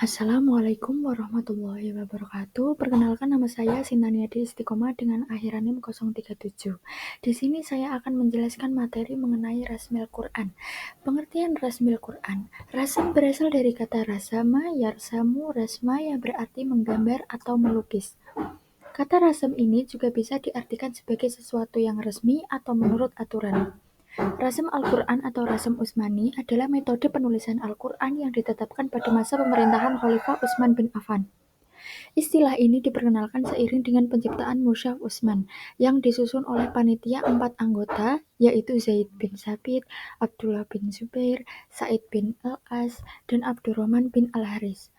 Assalamualaikum warahmatullahi wabarakatuh. Perkenalkan, nama saya Sintaniadi Istiqomah dengan akhiran NIM 037. Di sini saya akan menjelaskan materi mengenai Rasmil Quran. Pengertian Rasmil Quran. Rasm berasal dari kata rasama, yarsamu, rasma yang berarti menggambar atau melukis. Kata rasm ini juga bisa diartikan sebagai sesuatu yang resmi atau menurut aturan. Rasm Al-Quran atau Rasm Utsmani adalah metode penulisan Al-Quran yang ditetapkan pada masa pemerintahan Khalifah Utsman bin Affan. Istilah ini diperkenalkan seiring dengan penciptaan Mushaf Utsman yang disusun oleh panitia 4 anggota, yaitu Zaid bin Tsabit, Abdullah bin Zubair, Sa'id bin Al-As, dan Abdurrahman bin Al-Haris.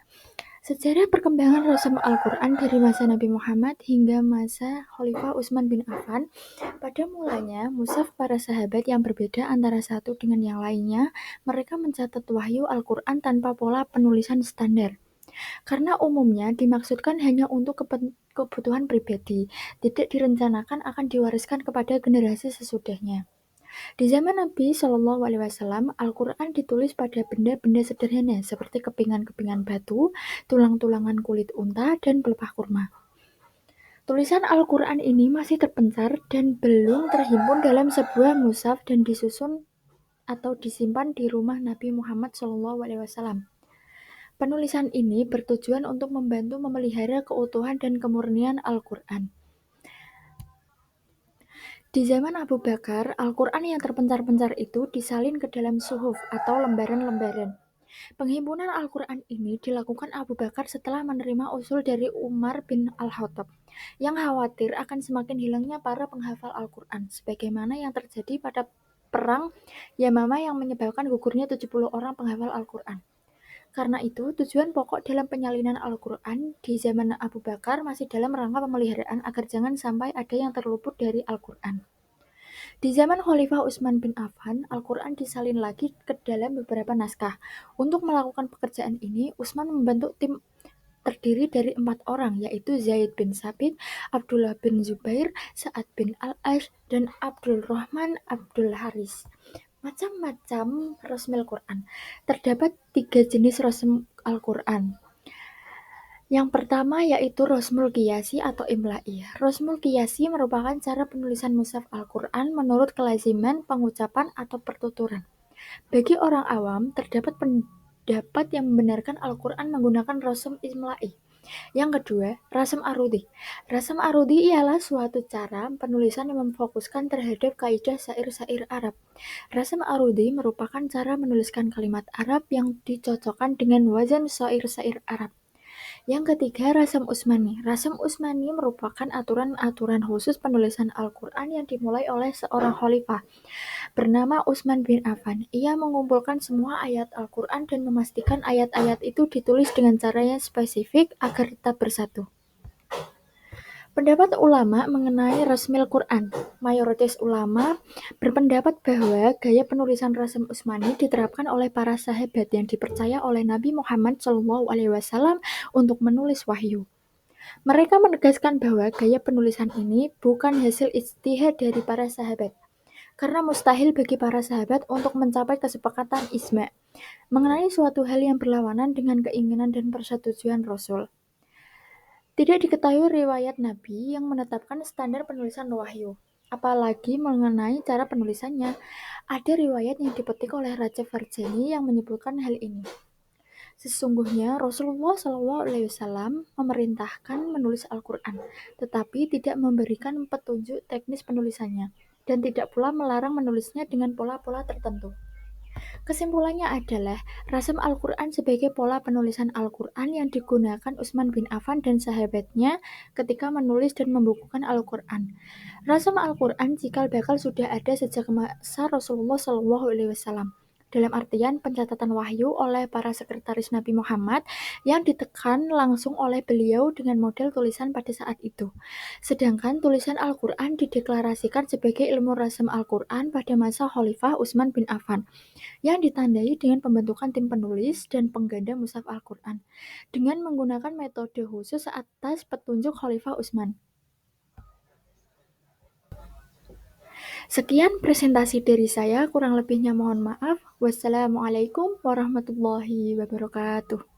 Sejarah perkembangan Rasm Al-Quran dari masa Nabi Muhammad hingga masa Khalifah Utsman bin Affan. Pada mulanya, mushaf para sahabat yang berbeda antara satu dengan yang lainnya, mereka mencatat wahyu Al-Quran tanpa pola penulisan standar. Karena umumnya dimaksudkan hanya untuk kebutuhan pribadi, tidak direncanakan akan diwariskan kepada generasi sesudahnya. Di zaman Nabi Shallallahu Alaihi Wasallam, Al-Quran ditulis pada benda-benda sederhana seperti kepingan-kepingan batu, tulang-tulangan kulit unta, dan pelepah kurma. Tulisan Al-Quran ini masih terpencar dan belum terhimpun dalam sebuah mushaf dan disusun atau disimpan di rumah Nabi Muhammad SAW. Penulisan ini bertujuan untuk membantu memelihara keutuhan dan kemurnian Al-Quran. Di zaman Abu Bakar, Al-Quran yang terpencar-pencar itu disalin ke dalam suhuf atau lembaran-lembaran. Penghimpunan Al-Quran ini dilakukan Abu Bakar setelah menerima usul dari Umar bin Al-Khattab yang khawatir akan semakin hilangnya para penghafal Al-Quran, sebagaimana yang terjadi pada perang Yamamah yang menyebabkan gugurnya 70 orang penghafal Al-Quran. Karena itu, tujuan pokok dalam penyalinan Al-Quran di zaman Abu Bakar masih dalam rangka pemeliharaan agar jangan sampai ada yang terluput dari Al-Quran. Di zaman Khalifah Utsman bin Affan, Al-Quran disalin lagi ke dalam beberapa naskah. Untuk melakukan pekerjaan ini, Utsman membentuk tim terdiri dari 4 orang, yaitu Zaid bin Tsabit, Abdullah bin Zubair, Sa'ad bin Al-As, dan Abdurrahman Abdul Haris. Macam-macam Rasmil Quran. Terdapat 3 jenis Rasm Al-Quran. Yang pertama yaitu Rasmul Qiyasi atau Imla'i. Rasmul Qiyasi merupakan cara penulisan mushaf Al-Quran menurut kelaziman, pengucapan, atau pertuturan. Bagi orang awam, terdapat pendapat yang membenarkan Al-Quran menggunakan rasm Imla'i. Yang kedua, rasm arudi. Rasm arudi ialah suatu cara penulisan yang memfokuskan terhadap kaidah syair-syair Arab. Rasm arudi merupakan cara menuliskan kalimat Arab yang dicocokkan dengan wazan syair-syair Arab. Yang ketiga, Rasm Utsmani. Rasm Utsmani merupakan aturan-aturan khusus penulisan Al-Quran yang dimulai oleh seorang khalifah bernama Utsman bin Affan. Ia mengumpulkan semua ayat Al-Quran dan memastikan ayat-ayat itu ditulis dengan cara yang spesifik agar tetap bersatu. Pendapat ulama mengenai Rasmil Quran. Mayoritas ulama berpendapat bahwa gaya penulisan Rasm Utsmani diterapkan oleh para sahabat yang dipercaya oleh Nabi Muhammad SAW untuk menulis wahyu. Mereka menegaskan bahwa gaya penulisan ini bukan hasil ijtihad dari para sahabat, karena mustahil bagi para sahabat untuk mencapai kesepakatan ijma' mengenai suatu hal yang berlawanan dengan keinginan dan persetujuan Rasul. Tidak diketahui riwayat Nabi yang menetapkan standar penulisan wahyu, apalagi mengenai cara penulisannya. Ada riwayat yang dipetik oleh Raja Farjani yang menyebutkan hal ini. Sesungguhnya Rasulullah SAW memerintahkan menulis Al-Quran, tetapi tidak memberikan petunjuk teknis penulisannya, dan tidak pula melarang menulisnya dengan pola-pola tertentu. Kesimpulannya adalah, Rasm Al-Quran sebagai pola penulisan Al-Quran yang digunakan Utsman bin Affan dan sahabatnya ketika menulis dan membukukan Al-Quran. Rasm Al-Quran cikal bakal sudah ada sejak masa Rasulullah SAW. Dalam artian pencatatan wahyu oleh para sekretaris Nabi Muhammad yang ditekan langsung oleh beliau dengan model tulisan pada saat itu. Sedangkan tulisan Al-Quran dideklarasikan sebagai ilmu rasm Al-Quran pada masa Khalifah Utsman bin Affan, yang ditandai dengan pembentukan tim penulis dan pengganda mushaf Al-Quran dengan menggunakan metode khusus atas petunjuk Khalifah Utsman. Sekian presentasi dari saya, kurang lebihnya mohon maaf. Wassalamualaikum warahmatullahi wabarakatuh.